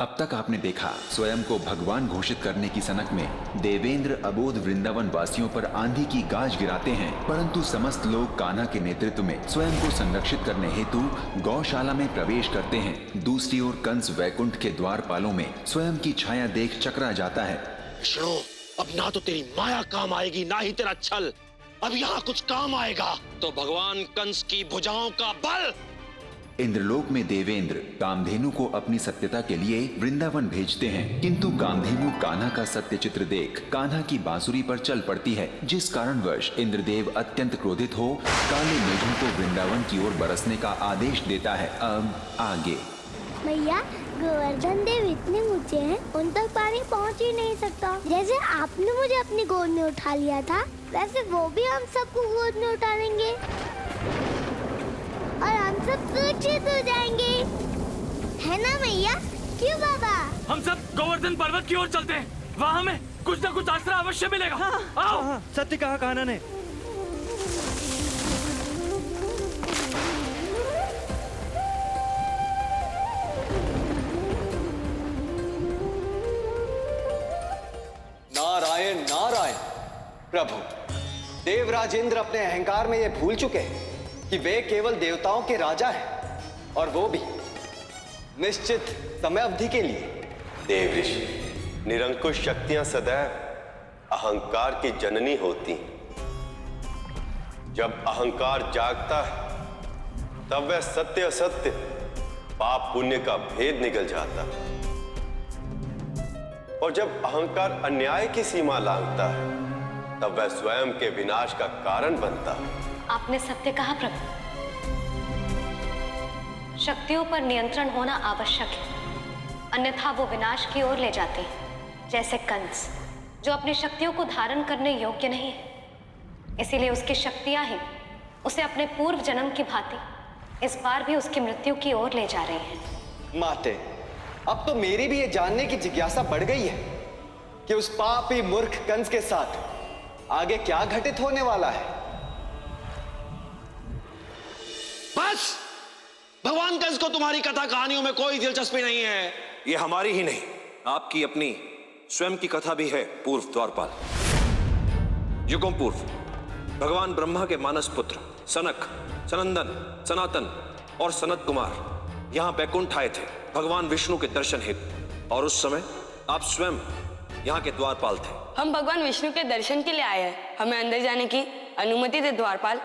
अब तक आपने देखा स्वयं को भगवान घोषित करने की सनक में देवेंद्र अबोध वृंदावन वासियों पर आंधी की गाज गिराते हैं, परंतु समस्त लोग कान्हा के नेतृत्व में स्वयं को संरक्षित करने हेतु गौशाला में प्रवेश करते हैं। दूसरी ओर कंस वैकुंठ के द्वारपालों में स्वयं की छाया देख चकरा जाता है। विष्णु, अब ना तो तेरी माया काम आएगी, ना ही तेरा छल। अब यहाँ कुछ काम आएगा तो भगवान कंस की भुजाओं का बल। इंद्रलोक में देवेंद्र कामधेनु को अपनी सत्यता के लिए वृंदावन भेजते हैं, किंतु कामधेनु कान्हा का सत्य चित्र देख कान्हा की बांसुरी पर चल पड़ती है, जिस कारणवश इंद्रदेव अत्यंत क्रोधित हो काले मेघों को वृंदावन की ओर बरसने का आदेश देता है। अब आगे। भैया, गोवर्धन देव इतने ऊंचे हैं, उन तक पानी पहुंच ही नहीं सकता। जैसे आपने मुझे अपनी गोद में उठा लिया था, वैसे वो भी हम सबको गोद में उठा लेंगे और हम सब सुरक्षित हो जाएंगे, है ना भैया? क्यों बाबा? हम सब गोवर्धन पर्वत की ओर चलते हैं, वहाँ हमें कुछ न कुछ आसरा अवश्य मिलेगा। आओ। हाँ, सत्य कहा कान्हा ने। नारायण नारायण। प्रभु, देवराजेंद्र अपने अहंकार में ये भूल चुके हैं कि वे केवल देवताओं के राजा हैं, और वो भी निश्चित समय अवधि के लिए। देव ऋषि, निरंकुश शक्तियां सदैव अहंकार की जननी होती हैं। जब अहंकार जागता है तब वह सत्य असत्य, पाप पुण्य का भेद निकल जाता है, और जब अहंकार अन्याय की सीमा लांघता है तब वह स्वयं के विनाश का कारण बनता है। आपने सत्य कहा प्रभु। शक्तियों पर नियंत्रण होना आवश्यक है, अन्यथा वो विनाश की ओर ले जाते हैं, जैसे कंस जो अपनी शक्तियों को धारण करने योग्य नहीं है। इसीलिए उसकी शक्तियां ही उसे अपने पूर्व जन्म की भांति इस बार भी उसकी मृत्यु की ओर ले जा रही हैं। माते, अब तो मेरी भी ये जानने की जिज्ञासा बढ़ गई है कि उस पापी मूर्ख कंस के साथ आगे क्या घटित होने वाला है। बस, भगवान कंस को तुम्हारी कथा कहानियों में कोई दिलचस्पी नहीं है। ये हमारी ही नहीं, आपकी अपनी स्वयं की कथा भी है पूर्व द्वारपाल। युगों पूर्व भगवान ब्रह्मा के मानस पुत्र सनक, सनंदन, सनातन और सनत कुमार यहाँ बैकुंठ आए थे भगवान विष्णु के दर्शन हेतु, और उस समय आप स्वयं यहाँ के द्वारपाल थे। हम भगवान विष्णु के दर्शन के लिए आए हैं, हमें अंदर जाने की अनुमति दे द्वारपाल।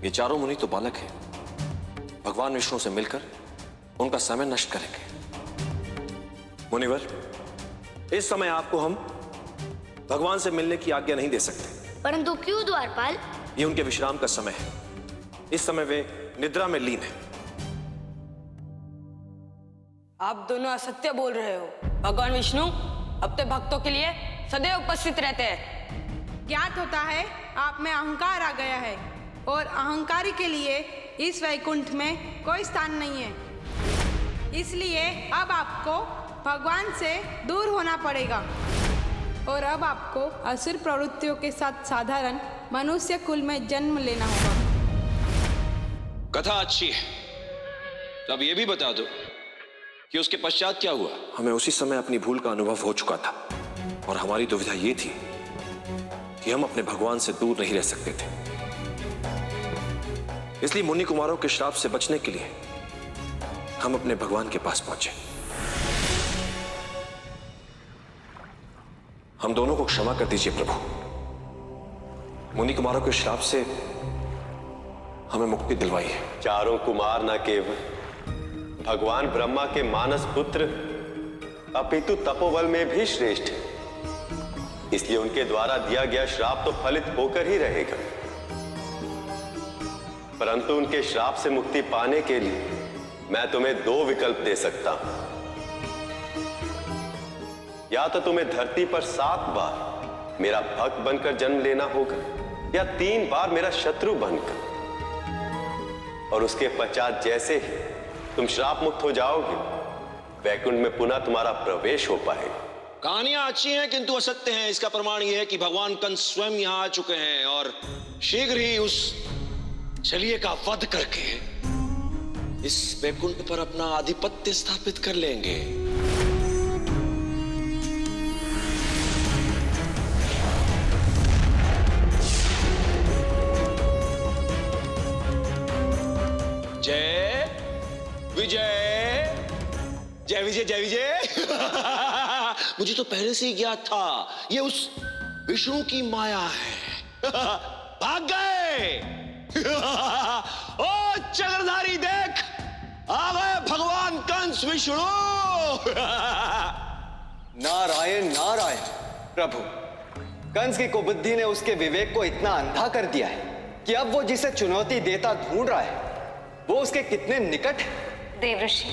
ये चारों मुनि तो बालक हैं, भगवान विष्णु से मिलकर उनका समय नष्ट करेंगे। मुनिवर, इस समय आपको हम भगवान से मिलने की आज्ञा नहीं दे सकते। परंतु क्यों द्वारपाल? ये उनके विश्राम का समय है, इस समय वे निद्रा में लीन हैं। आप दोनों असत्य बोल रहे हो। भगवान विष्णु अपने भक्तों के लिए सदैव उपस्थित रहते हैं। ज्ञात होता है आप में अहंकार आ गया है, और अहंकारी के लिए इस वैकुंठ में कोई स्थान नहीं है। इसलिए अब आपको भगवान से दूर होना पड़ेगा, और अब आपको असुर प्रवृत्तियों के साथ साधारण मनुष्य कुल में जन्म लेना होगा। कथा अच्छी है, तो अब ये भी बता दो कि उसके पश्चात क्या हुआ। हमें उसी समय अपनी भूल का अनुभव हो चुका था, और हमारी दुविधा ये थी कि हम अपने भगवान से दूर नहीं रह सकते थे। इसलिए मुनि कुमारों के श्राप से बचने के लिए हम अपने भगवान के पास पहुंचे। हम दोनों को क्षमा कर दीजिए प्रभु। मुनि कुमारों के श्राप से हमें मुक्ति दिलवाई है। चारों कुमार न केवल भगवान ब्रह्मा के मानस पुत्र, अपितु तपोबल में भी श्रेष्ठ है। इसलिए उनके द्वारा दिया गया श्राप तो फलित होकर ही रहेगा, परंतु उनके श्राप से मुक्ति पाने के लिए मैं तुम्हें दो विकल्प दे सकता हूं। या तो तुम्हें धरती पर 7 बार मेरा भक्त बनकर जन्म लेना होगा, या 3 बार मेरा शत्रु बनकर, और उसके पश्चात जैसे ही तुम श्राप मुक्त हो जाओगे, वैकुंठ में पुनः तुम्हारा प्रवेश हो पाएगा। कहानियां अच्छी हैं किंतु असत्य हैं। इसका प्रमाण यह है कि भगवान कंस स्वयं यहां आ चुके हैं, और शीघ्र ही उस छलिए का वध करके इस वैकुंठ पर अपना आधिपत्य स्थापित कर लेंगे। जय विजय, जय विजय, जय विजय। मुझे तो पहले से ही ज्ञात था ये उस विष्णु की माया है। भाग गए। ओ चक्रधारी देख, आ गए भगवान कंस विष्णु। नारायण नारायण। प्रभु, कंस की कुबुद्धि ने उसके विवेक को इतना अंधा कर दिया है कि अब वो जिसे चुनौती देता ढूंढ रहा है वो उसके कितने निकट है। देवऋषि,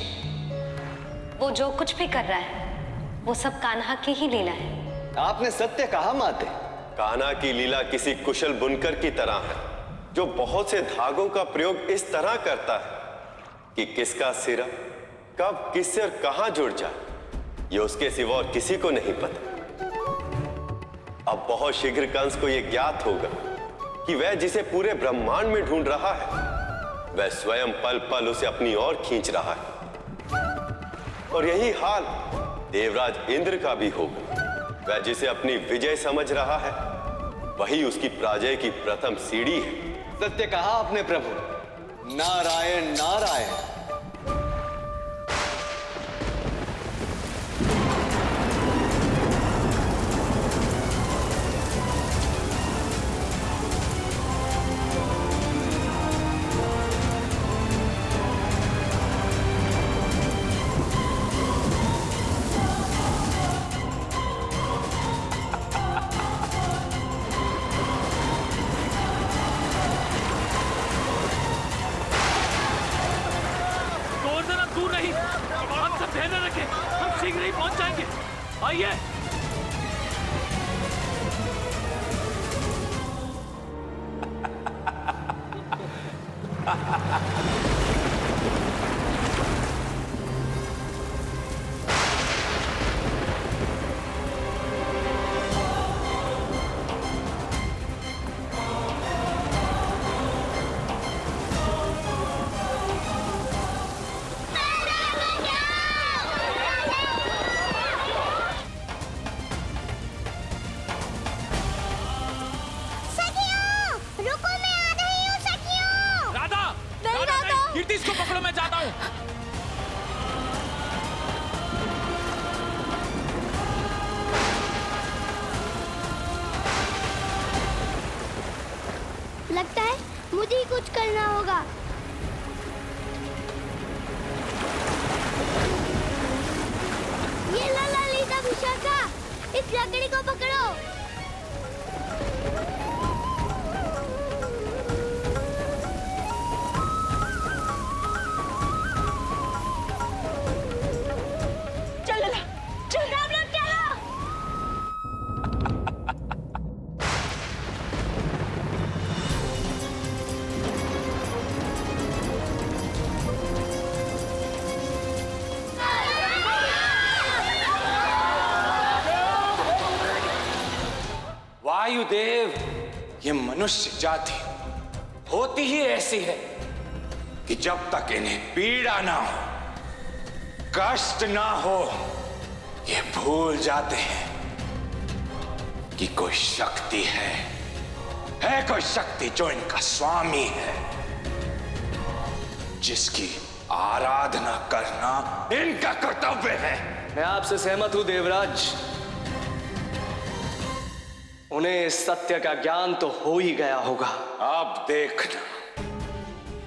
वो जो कुछ भी कर रहा है वो सब कान्हा की ही लीला है। आपने सत्य कहा माते। कान्हा की लीला किसी कुशल बुनकर की तरह है जो बहुत से धागों का प्रयोग इस तरह करता है कि किसका सिरा कब किससे और कहां जुड़ जाए ये उसके सिवा और किसी को नहीं पता। अब बहुत शीघ्र कंस को यह ज्ञात होगा कि वह जिसे पूरे ब्रह्मांड में ढूंढ रहा है वह स्वयं पल पल उसे अपनी ओर खींच रहा है। और यही हाल देवराज इंद्र का भी होगा। वह जिसे अपनी विजय समझ रहा है वही उसकी पराजय की प्रथम सीढ़ी है। सत्य कहा आपने प्रभु। नारायण नारायण। आइए। इसको पकड़ो, मैं जाता हूं। लगता है मुझे ही कुछ करना होगा। ये ला ललिता विशाखा, इस लकड़ी को पकड़ो। वायुदेव, ये मनुष्य जाति होती ही ऐसी है कि जब तक इन्हें पीड़ा ना हो, कष्ट ना हो, ये भूल जाते हैं कि कोई शक्ति है कोई शक्ति जो इनका स्वामी है, जिसकी आराधना करना इनका कर्तव्य है। मैं आपसे सहमत हूं देवराज। उन्हें इस सत्य का ज्ञान तो हो ही गया होगा। अब देखना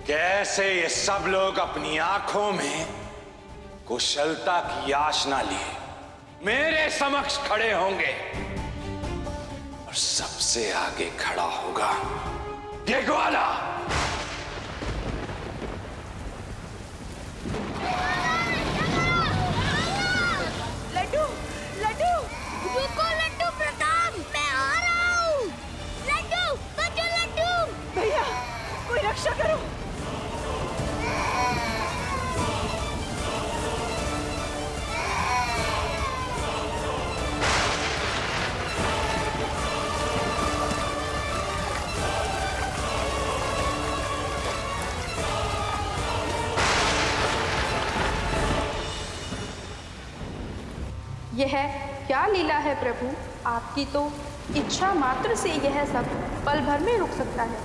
कैसे ये सब लोग अपनी आंखों में कुशलता की याचना लिए मेरे समक्ष खड़े होंगे और सबसे आगे खड़ा होगा ये ग्वाला। लड्डू, लड्डू, रुको लड्डू प्रताप, मैं आ रहा हूँ। लड्डू, बचो लड्डू। भैया, कोई रक्षा करो। यह क्या लीला है प्रभु, आपकी तो इच्छा मात्र से यह सब पल भर में रुक सकता है।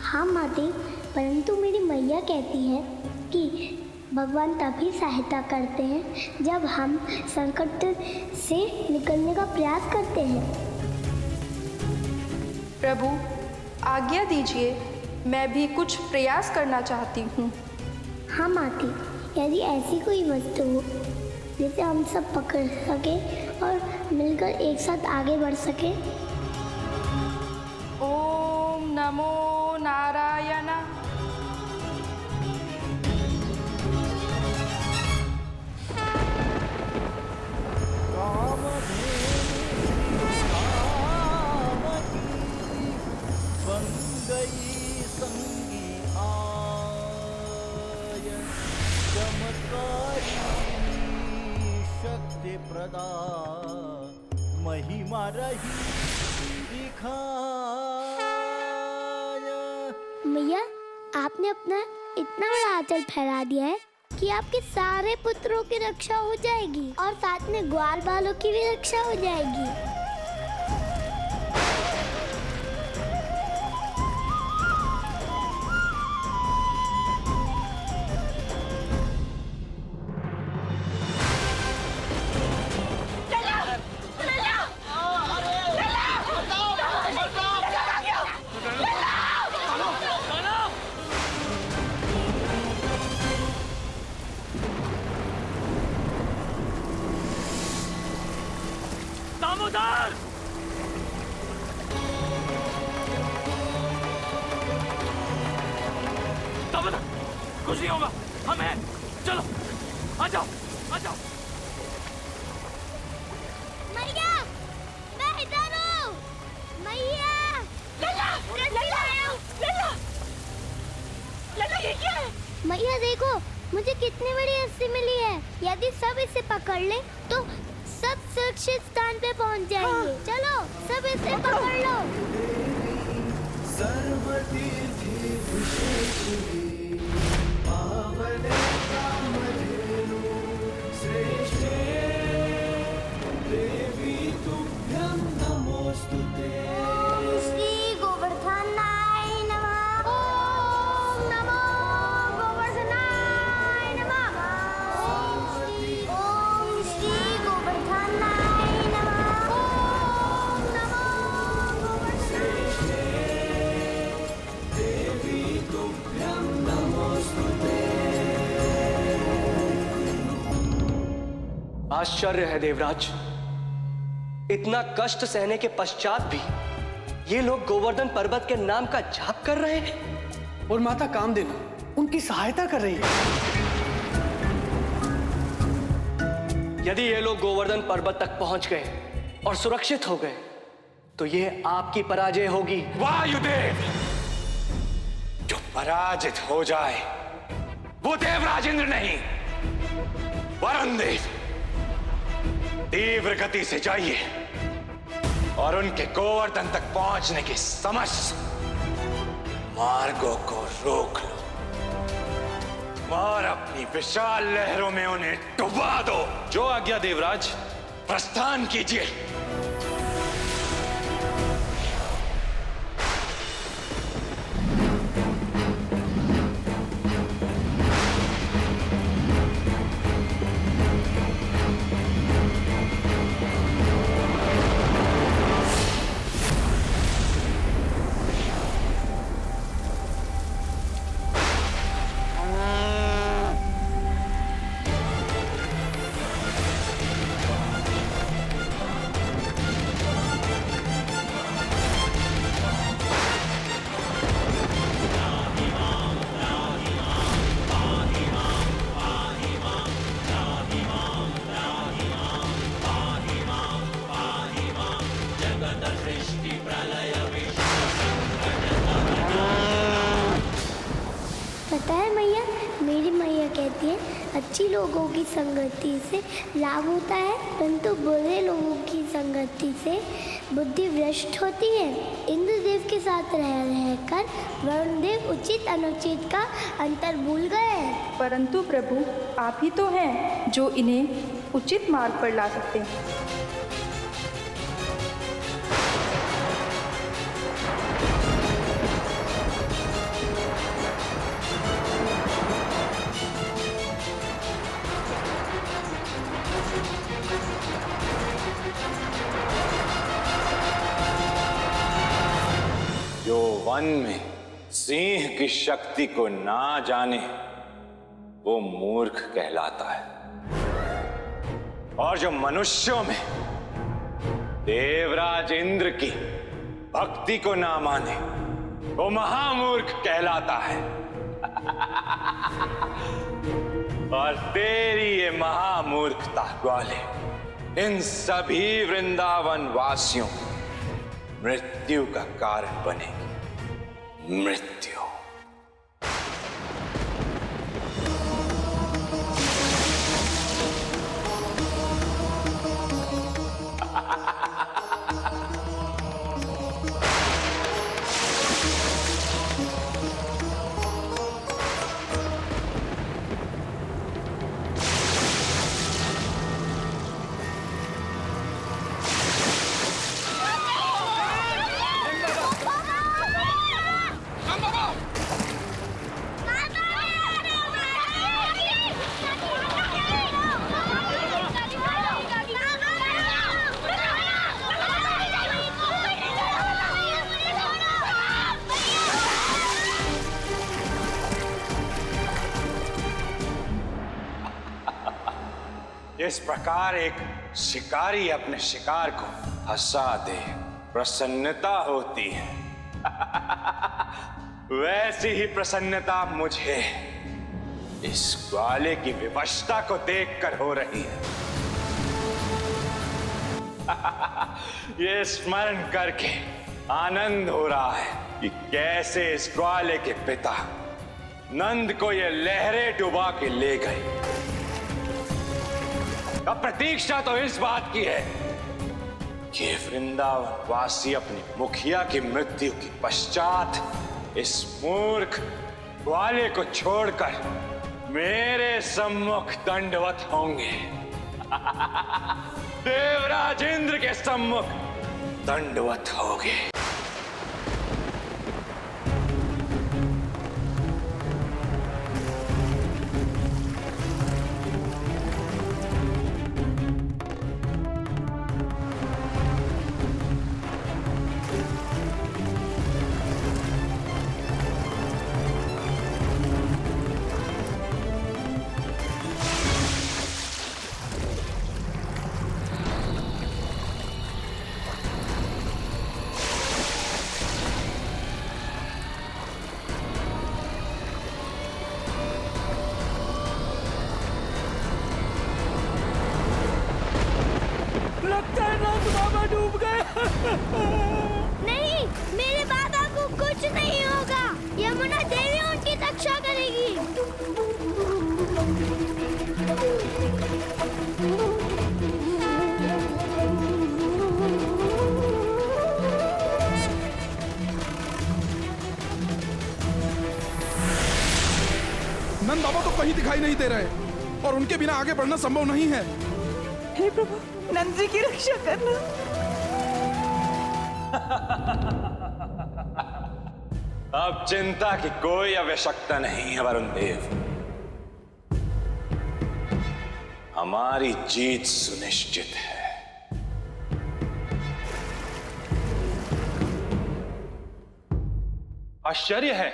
हाँ माते, परंतु मेरी मैया कहती है कि भगवान तभी सहायता करते हैं जब हम संकट से निकलने का प्रयास करते हैं। प्रभु आज्ञा दीजिए, मैं भी कुछ प्रयास करना चाहती हूँ। हाँ माते, यदि ऐसी कोई वस्तु हो जिसे हम सब पकड़ सके और मिलकर एक साथ आगे बढ़ सके। ओम नमो नारायण। शक्ति प्रदा महिमा रही दिखाया। मैया, आपने अपना इतना बड़ा आंचल फैला दिया है कि आपके सारे पुत्रों की रक्षा हो जाएगी और साथ में ग्वाल बालों की भी रक्षा हो जाएगी। दामोदर! दामोदर, कुछ नहीं होगा, हम हैं। चलो, आ जाओ, आ जाओ। मैया, मैं इधर हूँ। मैया, लल्ला, ये क्या है? मैया देखो, मुझे कितनी बड़ी रस्सी मिली है। यदि सब इसे पकड़ ले तो सब सुरक्षित स्थान पे पहुंच जाएंगे। चलो, सब इसे पकड़ लो। श्री गोवर्धनाय नमः। ओम नमो गोवर्धनाय नमः। ओम श्री गोवर्धनाय नमः। ओम नमो आश्चर्य है देवराज, इतना कष्ट सहने के पश्चात भी ये लोग गोवर्धन पर्वत के नाम का जाप कर रहे हैं और माता कामधेनु उनकी सहायता कर रही है। यदि ये लोग गोवर्धन पर्वत तक पहुंच गए और सुरक्षित हो गए तो ये आपकी पराजय होगी। वायुदेव, जो पराजित हो जाए वो देवराजेंद्र नहीं, वरुण देव। तीव्र गति से जाइए और उनके गोवर्धन तक पहुंचने की समस्त मार्गों को रोक लो और अपनी विशाल लहरों में उन्हें डुबा दो। जो आज्ञा देवराज। प्रस्थान कीजिए। अच्छी लोगों की संगति से लाभ होता है, परंतु बुरे लोगों की संगति से बुद्धि भ्रष्ट होती है। इंद्रदेव के साथ रह रहकर वरुण देव उचित अनुचित का अंतर भूल गए। परंतु प्रभु, आप ही तो हैं जो इन्हें उचित मार्ग पर ला सकते हैं। जो वन में सिंह की शक्ति को ना जाने वो मूर्ख कहलाता है, और जो मनुष्यों में देवराज इंद्र की भक्ति को ना माने वो महामूर्ख कहलाता है। और तेरी ये महामूर्खता ग्वाले इन सभी वृंदावन वासियों मृत्यु का कारण बनेगी। मृत्यु। इस प्रकार एक शिकारी अपने शिकार को हंसा दे प्रसन्नता होती है, वैसी ही प्रसन्नता मुझे इस ग्वाले की विवशता को देखकर हो रही है। ये स्मरण करके आनंद हो रहा है कि कैसे इस ग्वाले के पिता नंद को ये लहरें डुबा के ले गई। अब प्रतीक्षा तो इस बात की है कि वृंदावन वासी अपनी मुखिया की मृत्यु के पश्चात इस मूर्ख ग्वाले को छोड़कर मेरे सम्मुख दंडवत होंगे। देवराज इंद्र के सम्मुख दंडवत होंगे। लगता है नंद बाबा डूब गए। नहीं, मेरे बाबा को कुछ नहीं होगा। यमुना देवी उनकी रक्षा करेगी। नंद बाबा तो कहीं दिखाई नहीं दे रहे और उनके बिना आगे बढ़ना संभव नहीं है। हे प्रभु, नंद जी की रक्षा करना। अब चिंता की कोई आवश्यकता नहीं है वरुण देव। हमारी जीत सुनिश्चित है। आश्चर्य है,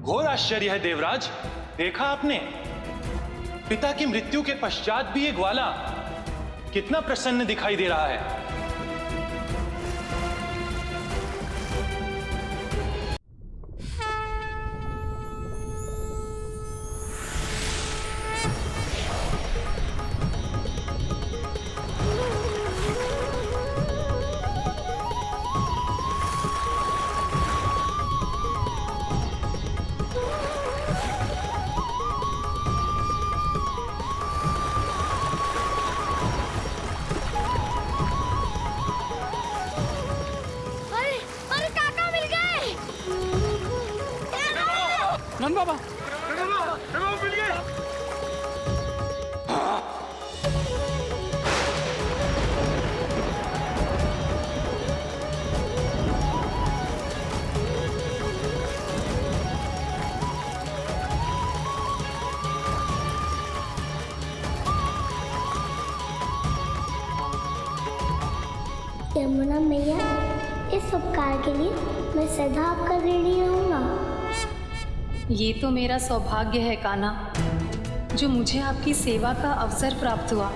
घोर आश्चर्य है देवराज। देखा आपने, पिता की मृत्यु के पश्चात भी ये ग्वाला कितना प्रसन्न दिखाई दे रहा है। यमुना मैया, इस उपकार के लिए मैं सदा आपका ऋणी रहूंगा। ये तो मेरा सौभाग्य है कान्हा, जो मुझे आपकी सेवा का अवसर प्राप्त हुआ।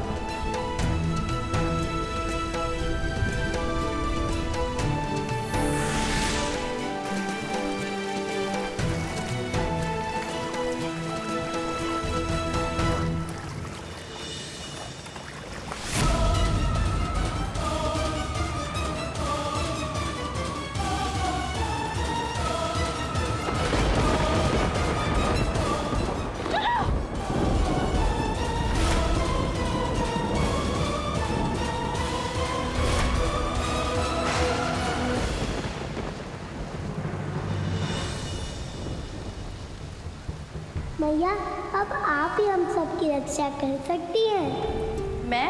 मैया, अब आप ही हम सबकी रक्षा कर सकती हैं। मैं?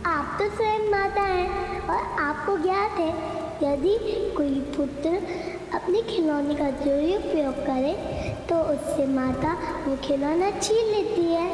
आप तो स्वयं माता हैं और आपको ज्ञात है, यदि कोई पुत्र अपने खिलौने का दुरुपयोग करे तो उससे माता वो खिलौना छीन लेती है।